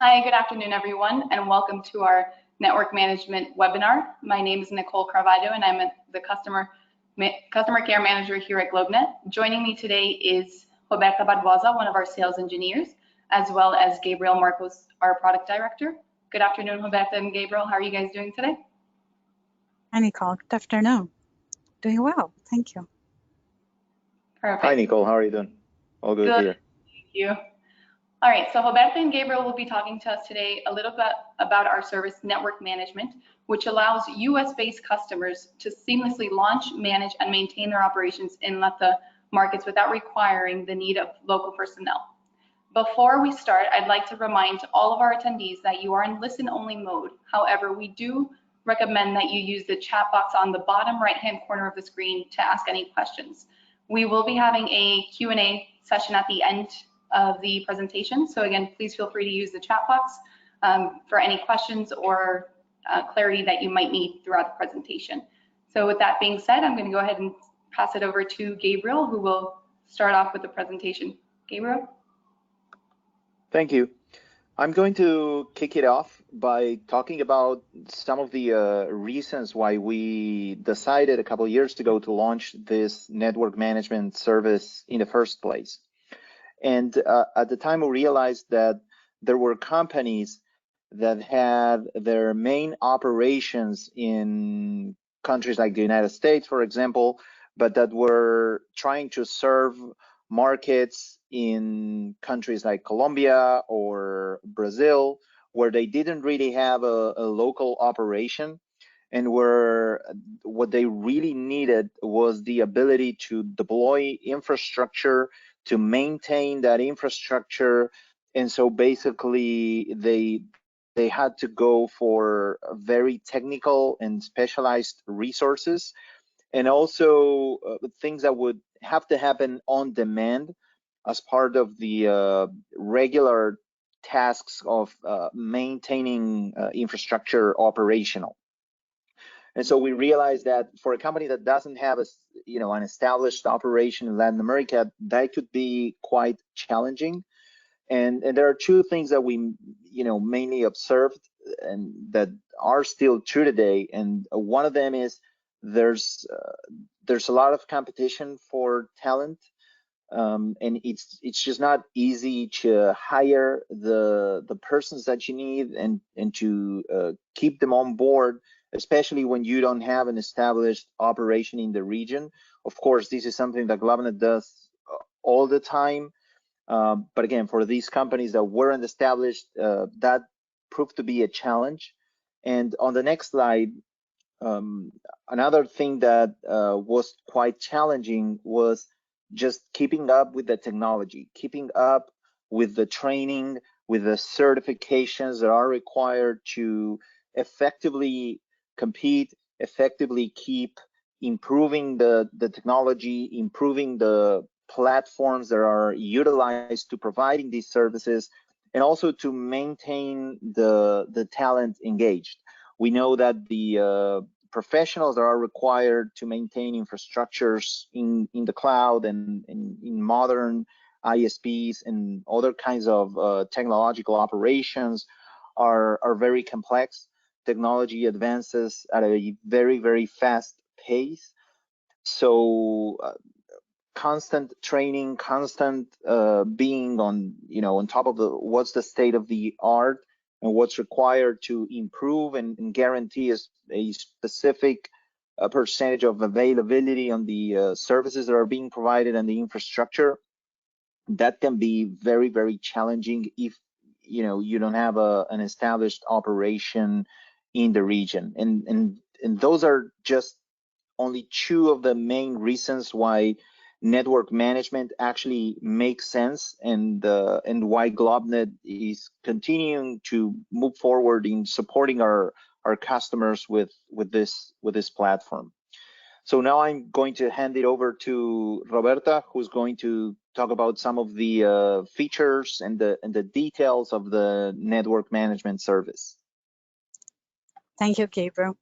Hi, good afternoon, everyone, and welcome to our network management webinar. My name is Nicole Carvalho, and I'm the customer care manager here at GlobeNet. Joining me today is Roberta Barbosa, one of our sales engineers, as well as Gabriel Marcos, our product director. Good afternoon, Roberta and Gabriel. How are you guys doing today? Hi, Nicole. Good afternoon. Doing well, thank you. Perfect. Hi, Nicole. How are you doing? All good here. Thank you. All right, so Roberta and Gabriel will be talking to us today a little bit about our service network management, which allows US-based customers to seamlessly launch, manage, and maintain their operations in LATA markets without requiring the need of local personnel. Before we start, I'd like to remind all of our attendees that you are in listen-only mode. However, we do recommend that you use the chat box on the bottom right-hand corner of the screen to ask any questions. We will be having a Q&A session at the end of the presentation. So again, please feel free to use the chat box for any questions or clarity that you might need throughout the presentation. So with that being said, I'm going to go ahead and pass it over to Gabriel, who will start off with the presentation. Gabriel? Thank you. I'm going to kick it off by talking about some of the reasons why we decided a couple of years ago to launch this network management service in the first place. And at the time, we realized that there were companies that had their main operations in countries like the United States, for example, but that were trying to serve markets in countries like Colombia or Brazil, where they didn't really have a local operation, and where what they really needed was the ability to deploy infrastructure, to maintain that infrastructure. And so basically they had to go for very technical and specialized resources, and also things that would have to happen on demand as part of the regular tasks of maintaining infrastructure operational. And so we realized that for a company that doesn't have an established operation in Latin America, that could be quite challenging. And there are two things that we mainly observed and that are still true today. And one of them is there's a lot of competition for talent, and it's just not easy to hire the persons that you need and to keep them on board, especially when you don't have an established operation in the region. Of course, this is something that GlobeNet does all the time. But again, for these companies that weren't established, that proved to be a challenge. And on the next slide, another thing that was quite challenging was just keeping up with the technology, keeping up with the training, with the certifications that are required to effectively compete, effectively keep improving the technology, improving the platforms that are utilized to providing these services, and also to maintain the talent engaged. We know that the professionals that are required to maintain infrastructures in the cloud and in modern ISPs and other kinds of technological operations are very complex. Technology advances at a very, very fast pace. So constant training, constant being on top of what's the state of the art and what's required to improve and guarantee a specific percentage of availability on the services that are being provided and the infrastructure. That can be very, very challenging if you don't have an established operation in the region. And those are just only two of the main reasons why network management actually makes sense, and why GlobeNet is continuing to move forward in supporting our customers with this platform. So now I'm going to hand it over to Roberta, who's going to talk about some of the features and the details of the network management service. Thank you, Gabriel.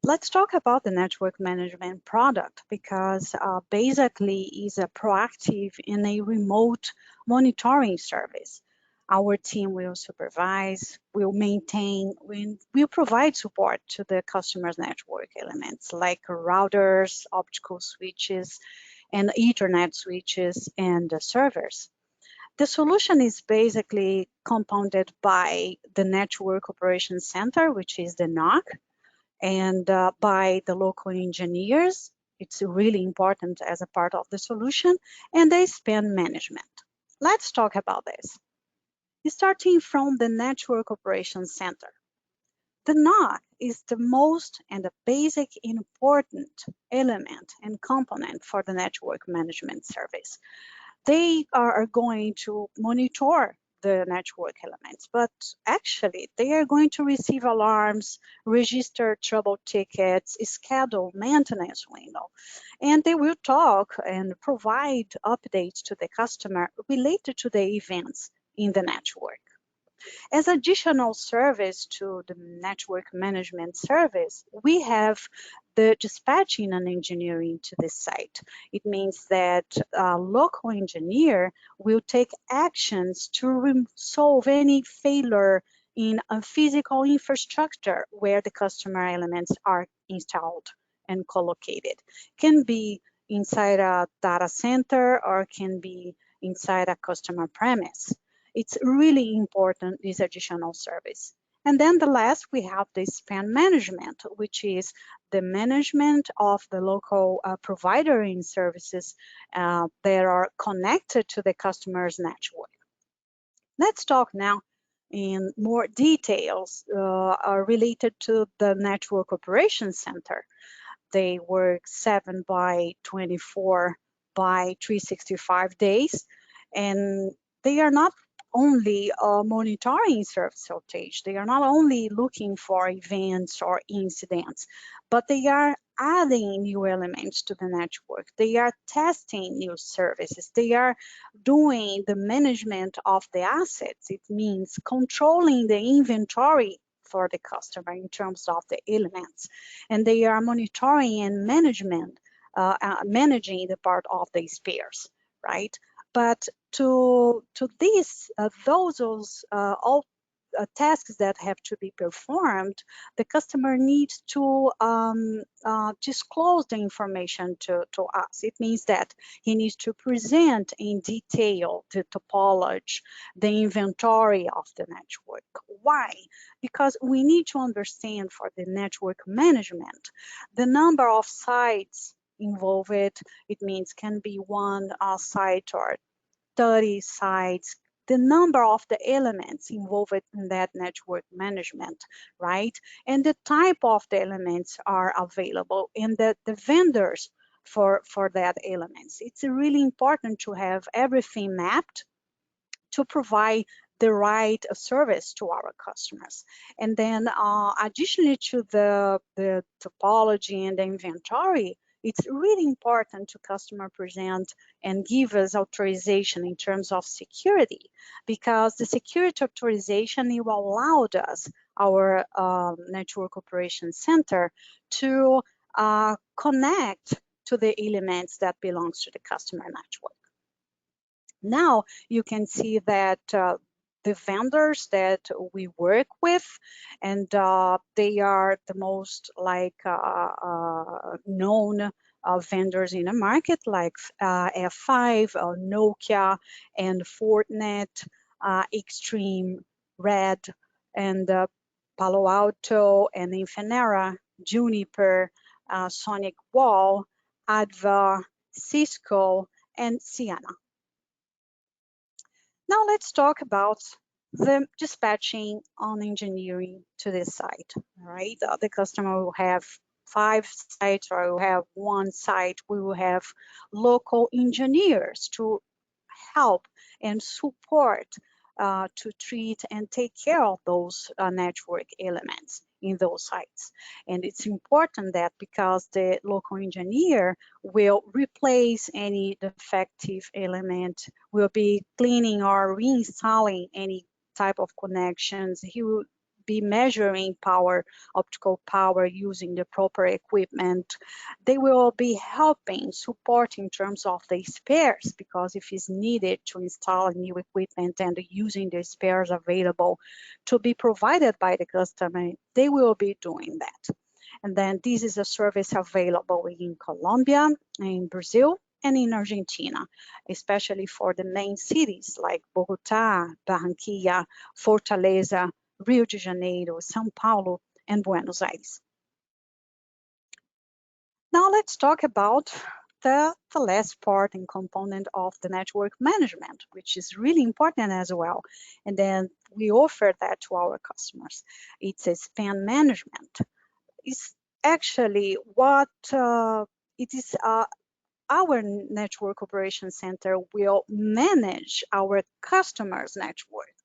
Let's talk about the network management product, because basically is a proactive and a remote monitoring service. Our team will supervise, will maintain, will provide support to the customer's network elements like routers, optical switches, and Ethernet switches and servers. The solution is basically compounded by the Network Operations Center, which is the NOC, and by the local engineers. It's really important as a part of the solution, and the spend management. Let's talk about this. Starting from the Network Operations Center. The NOC is the most and the basic important element and component for the network management service. They are going to monitor the network elements, but actually they are going to receive alarms, register trouble tickets, schedule maintenance window, and they will talk and provide updates to the customer related to the events in the network. As additional service to the network management service, we have the dispatching and engineering to this site. It means that a local engineer will take actions to resolve any failure in a physical infrastructure where the customer elements are installed and collocated. Can be inside a data center or can be inside a customer premise. It's really important, this additional service. And then the last, we have the spend management, which is the management of the local provider in services that are connected to the customer's network. Let's talk now in more details related to the Network Operations Center. They work 7 by 24 by 365 days, and they are not only monitoring service outage. They are not only looking for events or incidents, but they are adding new elements to the network. They are testing new services. They are doing the management of the assets. It means controlling the inventory for the customer in terms of the elements. And they are monitoring and managing the part of the spares, right? But to these, those all tasks that have to be performed, the customer needs to disclose the information to us. It means that he needs to present in detail the topology, the inventory of the network. Why? Because we need to understand for the network management, the number of sites involved. It means can be one site or 30 sites, the number of the elements involved in that network management, right? And the type of the elements are available and the vendors for that elements. It's really important to have everything mapped to provide the right service to our customers. And then additionally to the topology and the inventory, it's really important to customer present and give us authorization in terms of security, because the security authorization will allow us, our Network Operations Center, to connect to the elements that belongs to the customer network. Now you can see that the vendors that we work with, and they are the most like known vendors in the market, like F5, Nokia, and Fortinet, Extreme, Red, and Palo Alto, and Infinera, Juniper, Sonic Wall, Adva, Cisco, and Ciena. Now let's talk about the dispatching on engineering to this site, right? The customer will have 5 sites or will have 1 site. We will have local engineers to help and support to treat and take care of those network elements in those sites. And it's important that because the local engineer will replace any defective element, will be cleaning or reinstalling any type of connections, he will be measuring power, optical power, using the proper equipment. They will be helping support in terms of the spares, because if it's needed to install new equipment and using the spares available to be provided by the customer, they will be doing that. And then this is a service available in Colombia, in Brazil, and in Argentina, especially for the main cities like Bogotá, Barranquilla, Fortaleza, Rio de Janeiro, São Paulo, and Buenos Aires. Now let's talk about the last part and component of the network management, which is really important as well. And then we offer that to our customers. It's a span management. It's actually what it is. Our network operations center will manage our customers' network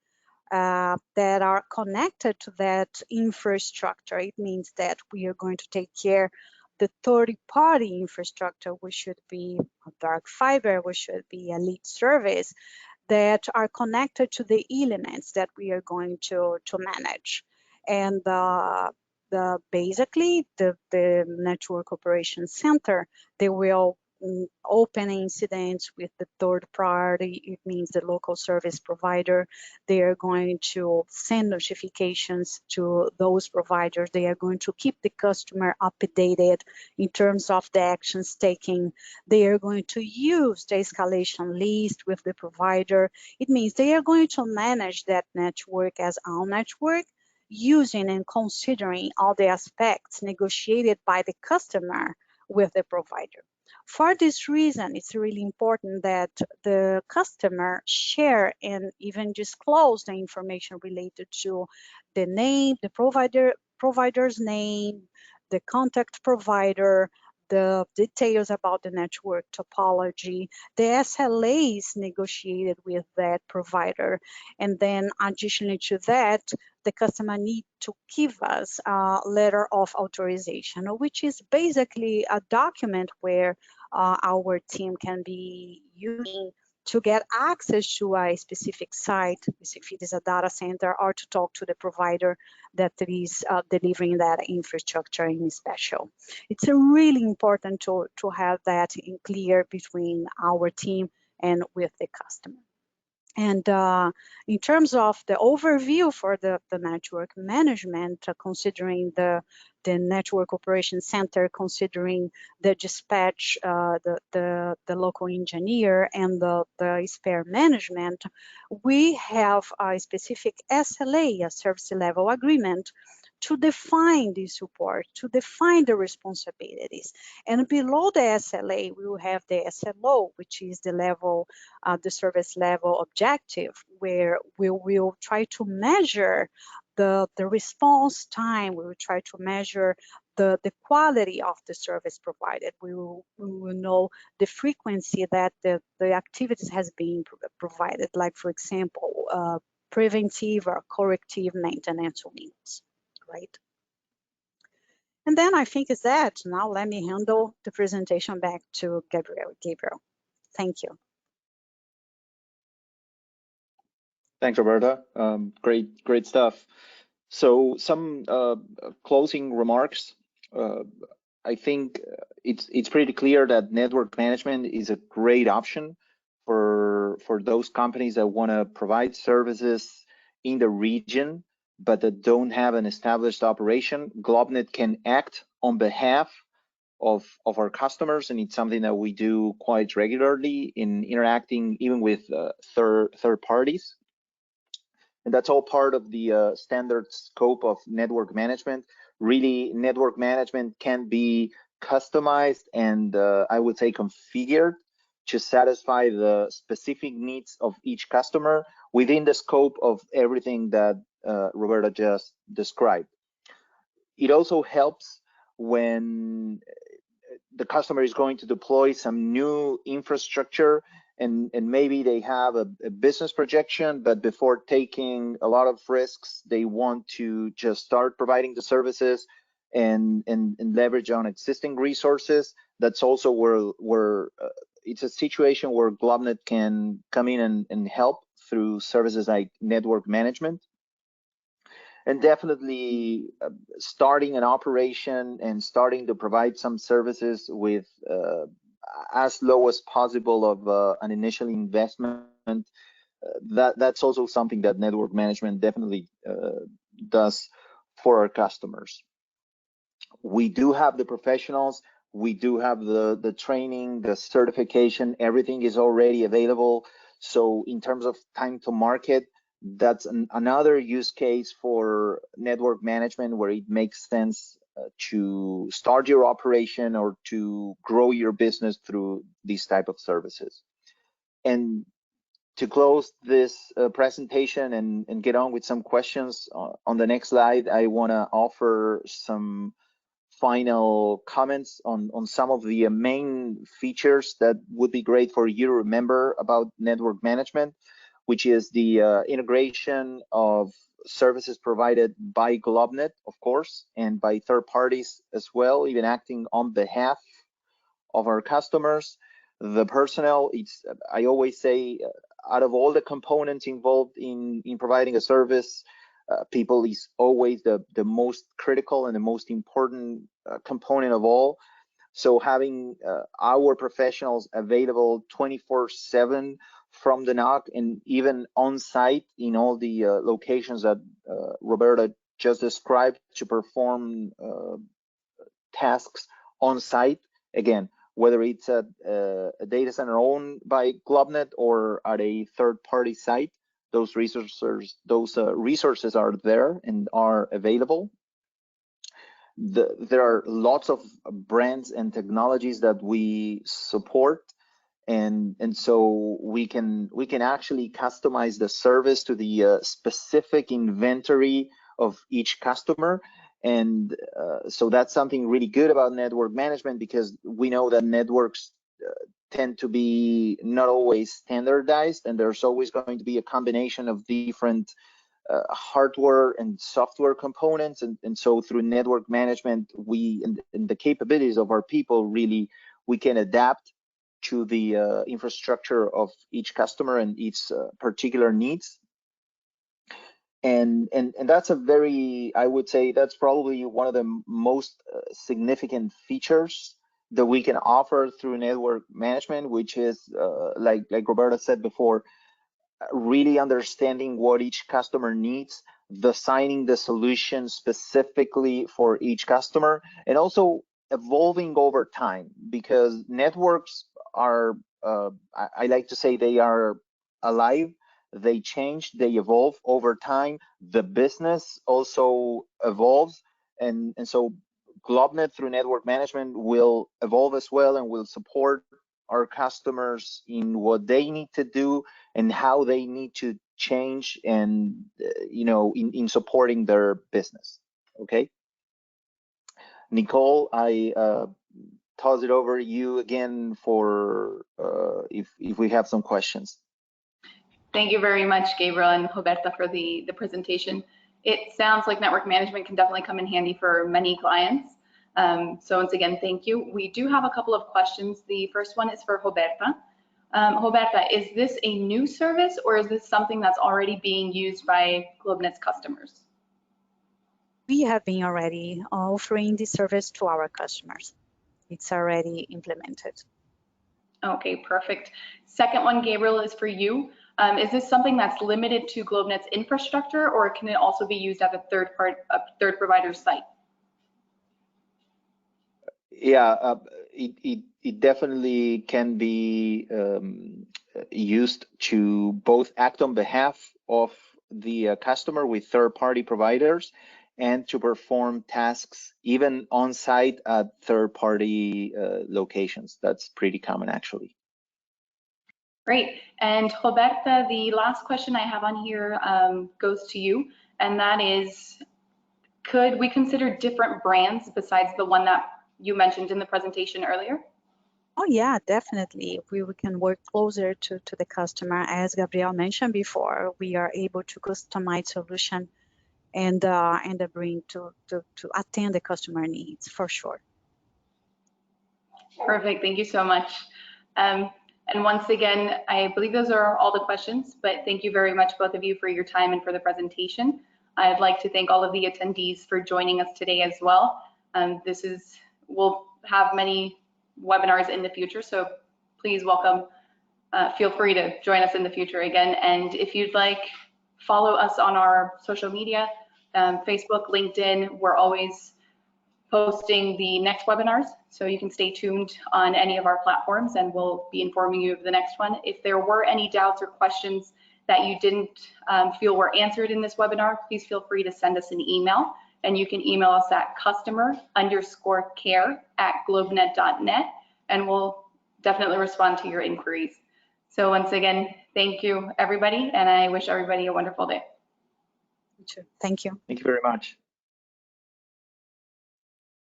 that are connected to that infrastructure. It means that we are going to take care the third-party infrastructure, which should be dark fiber, which should be elite service, that are connected to the elements that we are going to manage. And basically, the network operations center, they will open incidents with the third party. It means the local service provider. They are going to send notifications to those providers. They are going to keep the customer updated in terms of the actions taken. They are going to use the escalation list with the provider. It means they are going to manage that network as our network, using and considering all the aspects negotiated by the customer with the provider. For this reason, it's really important that the customer share and even disclose the information related to the name, the provider's name, the contact provider, the details about the network topology, the SLAs negotiated with that provider. And then additionally to that, the customer needs to give us a letter of authorization, which is basically a document where our team can be using to get access to a specific site, if it is a data center, or to talk to the provider that is delivering that infrastructure in special. It's really important to have that in clear between our team and with the customer. And in terms of the overview for the network management, considering the network operations center, considering the dispatch, the local engineer, and the spare management, we have a specific SLA, a service level agreement, to define the support, to define the responsibilities. And below the SLA, we will have the SLO, which is the level, the service level objective, where we will try to measure the response time. We will try to measure the quality of the service provided. We will know the frequency that the activities has been provided, like, for example, preventive or corrective maintenance needs. Right. And then I think is that. Now let me handle the presentation back to Gabriel. Thank you. Thanks, Roberta. Great stuff. So some closing remarks. I think it's pretty clear that network management is a great option for those companies that want to provide services in the region, but that don't have an established operation. GlobeNet can act on behalf of our customers, and it's something that we do quite regularly in interacting even with third parties. And that's all part of the standard scope of network management. Really, network management can be customized and I would say configured to satisfy the specific needs of each customer within the scope of everything that Roberta just described. It also helps when the customer is going to deploy some new infrastructure and maybe they have a business projection, but before taking a lot of risks, they want to just start providing the services and leverage on existing resources. That's also where it's a situation where GlobeNet can come in and help through services like network management. and definitely starting an operation and starting to provide some services with as low as possible of an initial investment. That's also something that network management definitely does for our customers. We do have the professionals, we do have the training, the certification, everything is already available. So in terms of time to market, that's another use case for network management where it makes sense to start your operation or to grow your business through these type of services. And to close this presentation and get on with some questions on the next slide, I want to offer some final comments on some of the main features that would be great for you to remember about network management, which is the integration of services provided by GlobeNet, of course, and by third parties as well, even acting on behalf of our customers. The personnel, I always say, out of all the components involved in providing a service, people is always the most critical and the most important component of all. So having our professionals available 24/7 from the NOC and even on site in all the locations that Roberta just described to perform tasks on site, again, whether it's a data center owned by GlobeNet or at a third-party site, those resources are there and are available. There are lots of brands and technologies that we support, and so we can actually customize the service to the specific inventory of each customer. And so that's something really good about network management, because we know that networks tend to be not always standardized, and there's always going to be a combination of different hardware and software components. And so through network management, and the capabilities of our people, really, we can adapt to the infrastructure of each customer and each particular needs. And that's I would say that's probably one of the most significant features that we can offer through network management, which is like Roberta said before, really understanding what each customer needs, designing the solution specifically for each customer, and also evolving over time, because networks are, I like to say, they are alive. They change, they evolve over time. The business also evolves, and so GlobeNet through network management will evolve as well, and will support our customers in what they need to do and how they need to change, and in supporting their business. Okay, Nicole, I toss it over to you again for if we have some questions. Thank you very much, Gabriel and Roberta, for the presentation. It sounds like network management can definitely come in handy for many clients. So once again, thank you. We do have a couple of questions. The first one is for Roberta. Roberta, is this a new service, or is this something that's already being used by GlobeNet's customers? We have been already offering this service to our customers. It's already implemented. Okay, perfect. Second one, Gabriel, is for you. Is this something that's limited to GlobeNet's infrastructure, or can it also be used at a third provider's site? Yeah, it definitely can be used to both act on behalf of the customer with third-party providers, and to perform tasks even on site at third-party locations. That's pretty common, actually. Great. And Roberta, the last question I have on here goes to you, and that is, could we consider different brands besides the one that you mentioned in the presentation earlier? Oh yeah, definitely. We can work closer to the customer. As Gabriel mentioned before, we are able to customize solution and bring to attend the customer needs, for sure. Perfect. Thank you so much. And once again, I believe those are all the questions, but thank you very much, both of you, for your time and for the presentation. I'd like to thank all of the attendees for joining us today as well. We'll have many webinars in the future, so please feel free to join us in the future again. And if you'd like, follow us on our social media, Facebook, LinkedIn. We're always posting the next webinars, so you can stay tuned on any of our platforms and we'll be informing you of the next one. If there were any doubts or questions that you didn't feel were answered in this webinar, please feel free to send us an email, and you can email us at customer_care@globenet.net, and we'll definitely respond to your inquiries. So once again, thank you everybody, and I wish everybody a wonderful day. Thank you. Thank you very much.